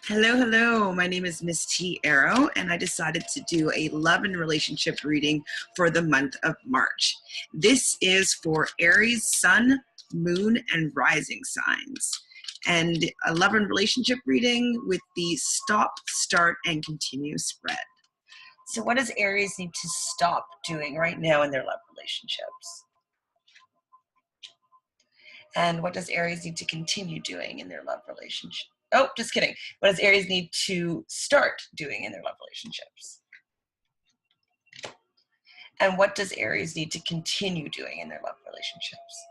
Hello, hello. My name is Miss T. Arrow, and I decided to do a love and relationship reading for the month of March. This is for Aries, Sun, Moon, and Rising signs. And a love and relationship reading with the stop, start, and continue spread. So what does Aries need to stop doing right now in their love relationships? And what does Aries need to continue doing in their love relationship? Oh, just kidding. What does Aries need to start doing in their love relationships? And what does Aries need to continue doing in their love relationships?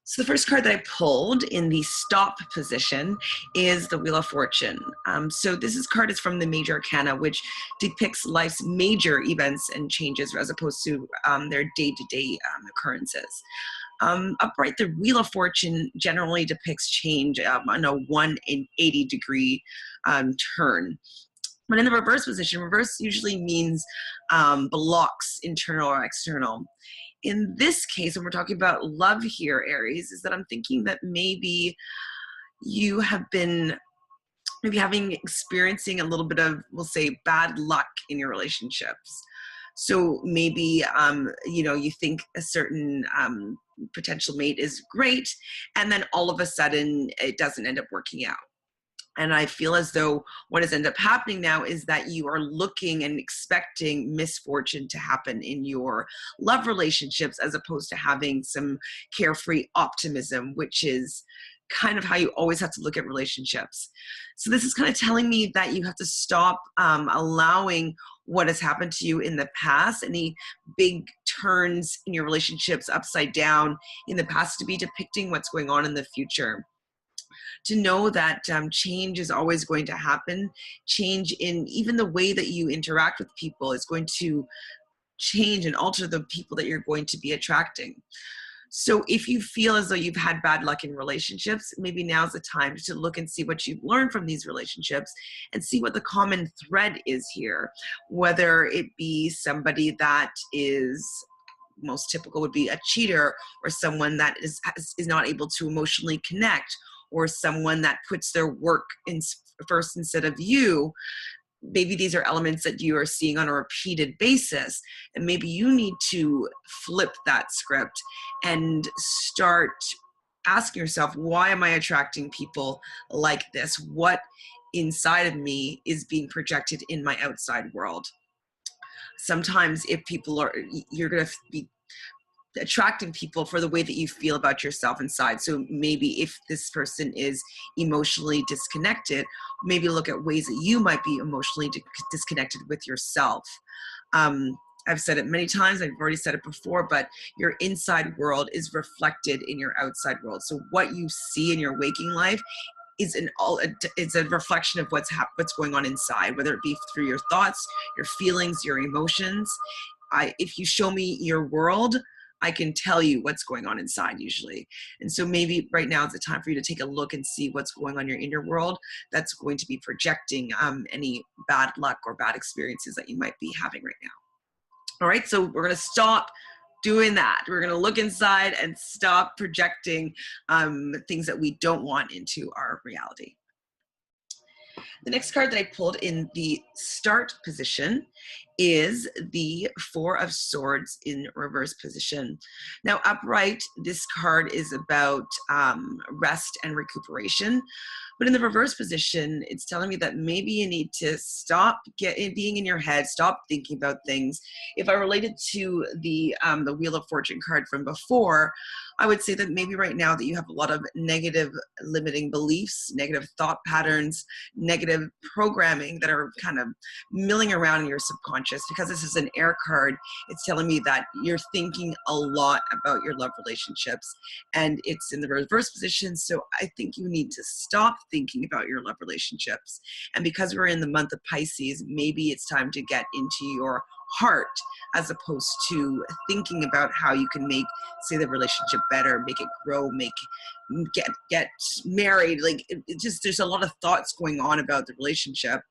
So the first card that I pulled in the stop position is the Wheel of Fortune. So this card is from the Major Arcana, which depicts life's major events and changes as opposed to their day-to-day occurrences. Upright, the Wheel of Fortune generally depicts change on a 180-degree turn. But in the reverse position, reverse usually means blocks, internal or external. In this case, when we're talking about love here, Aries, is that I'm thinking that maybe you have been experiencing a little bit of, we'll say, bad luck in your relationships. So maybe, you think a certain potential mate is great, and then all of a sudden it doesn't end up working out. And I feel as though what has ended up happening now is that you are looking and expecting misfortune to happen in your love relationships as opposed to having some carefree optimism, which is kind of how you always have to look at relationships. So this is kind of telling me that you have to stop allowing what has happened to you in the past, any big turns in your relationships upside down in the past, to be depicting what's going on in the future. To know that change is always going to happen. Change in even the way that you interact with people is going to change and alter the people that you're going to be attracting. So if you feel as though you've had bad luck in relationships, maybe now's the time to look and see what you've learned from these relationships and see what the common thread is here. Whether it be somebody that is, most typical would be a cheater, or someone that is not able to emotionally connect, or someone that puts their work in first instead of you. Maybe these are elements that you are seeing on a repeated basis, and maybe you need to flip that script and start asking yourself, why am I attracting people like this? What inside of me is being projected in my outside world? Sometimes if people are, you're going to be attracting people for the way that you feel about yourself inside. So maybe if this person is emotionally disconnected, maybe look at ways that you might be emotionally disconnected with yourself. I've said it many times, I've already said it before, but your inside world is reflected in your outside world. So what you see in your waking life is it's a reflection of what's going on inside, whether it be through your thoughts, your feelings, your emotions. If you show me your world, I can tell you what's going on inside usually. And so maybe right now is the time for you to take a look and see what's going on in your inner world that's going to be projecting any bad luck or bad experiences that you might be having right now. All right, so we're going to stop doing that. We're going to look inside and stop projecting things that we don't want into our reality. The next card that I pulled in the start position is the Four of Swords in reverse position. Now, upright, this card is about rest and recuperation. But in the reverse position, it's telling me that maybe you need to stop being in your head, stop thinking about things. If I related to the Wheel of Fortune card from before, I would say that maybe right now that you have a lot of negative limiting beliefs, negative thought patterns, negative programming that are kind of milling around in your subconscious. Because this is an air card, it's telling me that you're thinking a lot about your love relationships, and it's in the reverse position. So I think you need to stop thinking about your love relationships. And because we're in the month of Pisces, maybe it's time to get into your heart as opposed to thinking about how you can make, say, the relationship better, make it grow, get married. Like, it just, there's a lot of thoughts going on about the relationship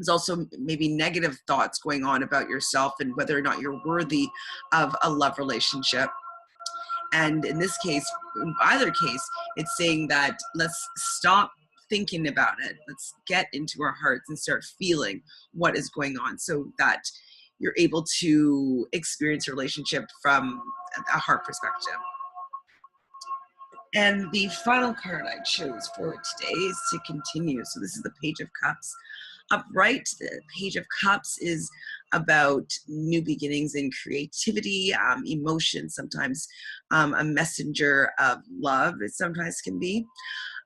There's also maybe negative thoughts going on about yourself and whether or not you're worthy of a love relationship. And in this case, in either case, it's saying that let's stop thinking about it. Let's get into our hearts and start feeling what is going on so that you're able to experience a relationship from a heart perspective. And the final card I chose for today is to continue. So this is the Page of Cups. Upright, the Page of Cups is about new beginnings and creativity, emotion, sometimes a messenger of love, it sometimes can be.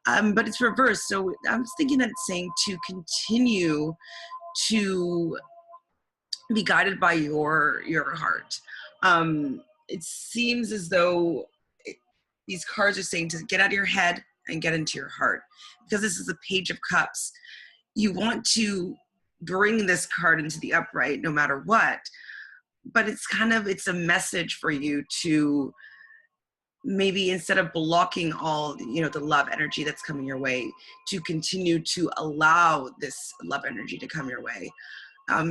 But it's reversed. So I was thinking that it's saying to continue to be guided by your heart. It seems as though these cards are saying to get out of your head and get into your heart, because this is the Page of Cups. You want to bring this card into the upright no matter what, but it's a message for you to maybe, instead of blocking all the love energy that's coming your way, to continue to allow this love energy to come your way.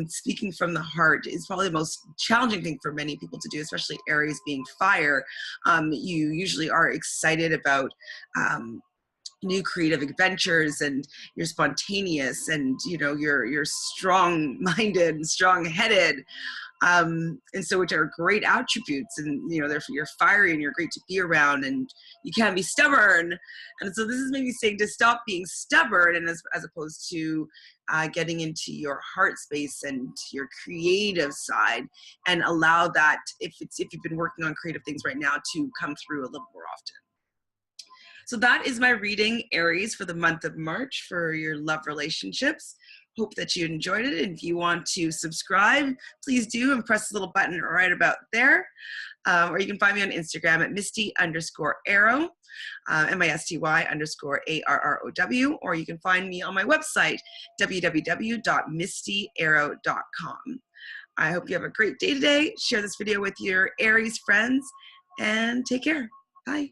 Speaking from the heart is probably the most challenging thing for many people to do, especially Aries being fire. You usually are excited about new creative adventures, and you're spontaneous, and you're strong-minded and strong-headed, and so, which are great attributes, and therefore you're fiery and you're great to be around, and you can't be stubborn. And so this is maybe saying to stop being stubborn, and as opposed to getting into your heart space and your creative side, and allow that, if you've been working on creative things right now, to come through a little more often. So that is my reading, Aries, for the month of March for your love relationships. Hope that you enjoyed it. And if you want to subscribe, please do, and press the little button right about there. Or you can find me on Instagram at Misty_Arrow, MISTY_ARROW, or you can find me on my website, www.mistyarrow.com. I hope you have a great day today. Share this video with your Aries friends, and take care. Bye.